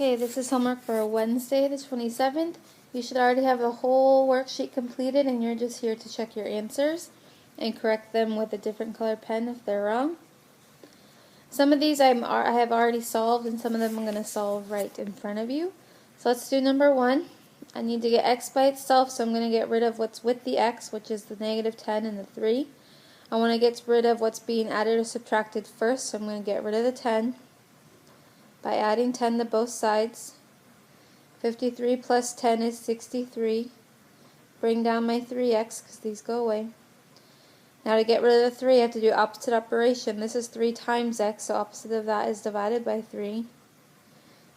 Okay, this is homework for Wednesday the 27th. You should already have the whole worksheet completed and you're just here to check your answers and correct them with a different color pen if they're wrong. Some of these I have already solved and some of them I'm going to solve right in front of you. So let's do number 1. I need to get x by itself, so I'm going to get rid of what's with the x, which is the negative 10 and the 3. I want to get rid of what's being added or subtracted first, so I'm going to get rid of the 10 by adding 10 to both sides. 53 plus 10 is 63. Bring down my 3x because these go away. Now to get rid of the 3 I have to do opposite operation. This is 3 times x, so opposite of that is divided by 3.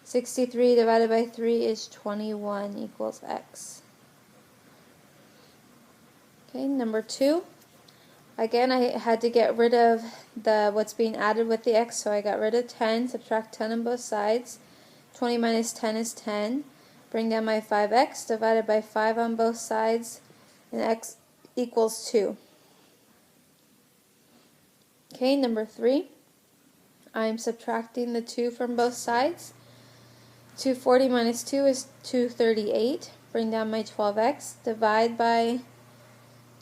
63 divided by 3 is 21 equals x. Okay, number 2. Again, I had to get rid of what's being added with the x, so I got rid of 10, subtract 10 on both sides. 20 minus 10 is 10. Bring down my 5x, divided by 5 on both sides, and x equals 2. Okay, number 3. I'm subtracting the 2 from both sides. 240 minus 2 is 238. Bring down my 12x, divide by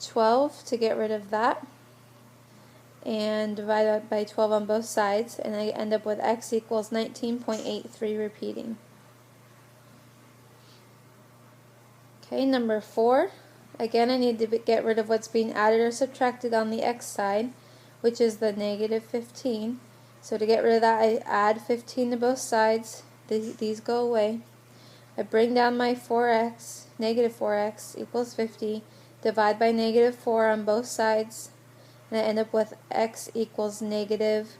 12 to get rid of that, and divide by 12 on both sides, and I end up with x equals 19.83 repeating. Okay, number 4. Again, I need to get rid of what's being added or subtracted on the x side, which is the negative 15. So to get rid of that, I add 15 to both sides. These go away. I bring down my 4x, negative 4x equals 50. Divide by negative 4 on both sides, and I end up with x equals negative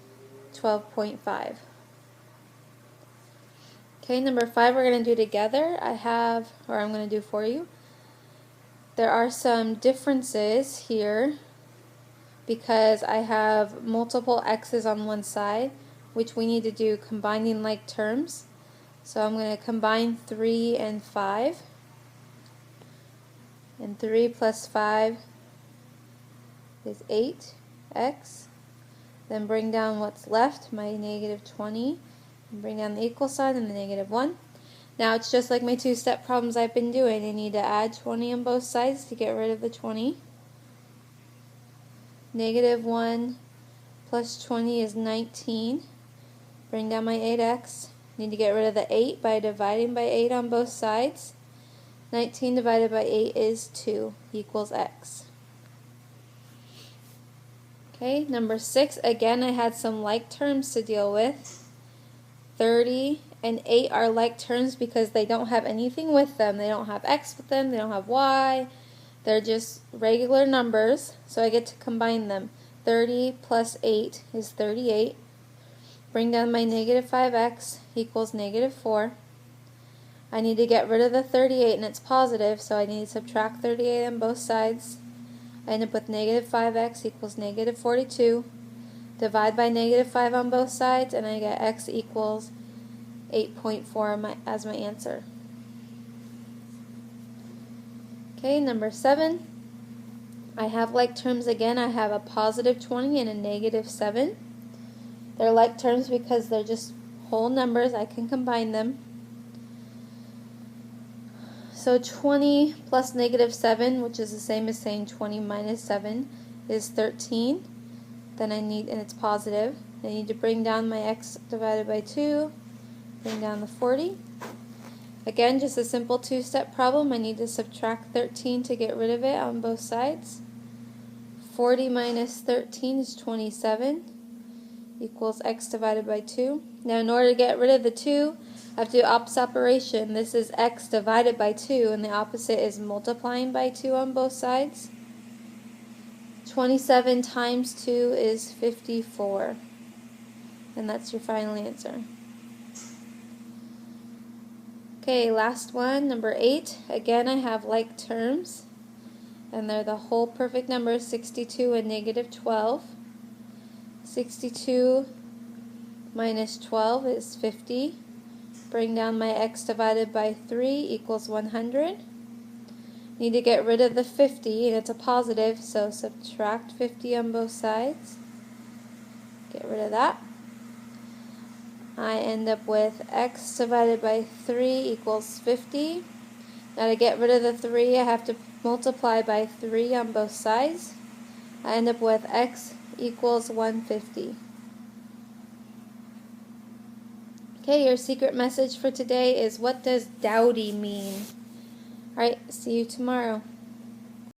12.5. Okay, number 5 we're going to do together. I'm going to do for you. There are some differences here because I have multiple x's on one side, which we need to do combining like terms. So I'm going to combine 3 and 5. And 3 plus 5 is 8x. Then bring down what's left, my negative 20. And bring down the equal sign and the negative 1. Now it's just like my two-step problems I've been doing. I need to add 20 on both sides to get rid of the 20. Negative 1 plus 20 is 19. Bring down my 8x. Need to get rid of the 8 by dividing by 8 on both sides. 19 divided by 8 is 2 equals x. Okay, number 6, again I had some like terms to deal with. 30 and 8 are like terms because they don't have anything with them. They don't have x with them, they don't have y. They're just regular numbers, so I get to combine them. 30 plus 8 is 38. Bring down my negative 5x equals negative 4. I need to get rid of the 38 and it's positive, so I need to subtract 38 on both sides. I end up with negative 5x equals negative 42. Divide by negative 5 on both sides, and I get x equals 8.4 as my answer. Okay, number 7. I have like terms again. I have a positive 20 and a negative 7. They're like terms because they're just whole numbers. I can combine them. So 20 plus negative 7, which is the same as saying 20 minus 7, is 13. Then and it's positive. I need to bring down my x divided by 2, bring down the 40. Again, just a simple two-step problem. I need to subtract 13 to get rid of it on both sides. 40 minus 13 is 27 equals x divided by 2. Now in order to get rid of the 2, I have to do opposite operation. This is x divided by 2, and the opposite is multiplying by 2 on both sides. 27 times 2 is 54. And that's your final answer. Okay, last one, number 8. Again, I have like terms, and they're the whole perfect numbers, 62 and negative 12. 62 minus 12 is 50. Bring down my x divided by 3 equals 100. Need to get rid of the 50, and it's a positive, so subtract 50 on both sides. Get rid of that. I end up with x divided by 3 equals 50. Now to get rid of the 3, I have to multiply by 3 on both sides. I end up with x equals 150. Okay, your secret message for today is, what does dowdy mean? Alright, see you tomorrow.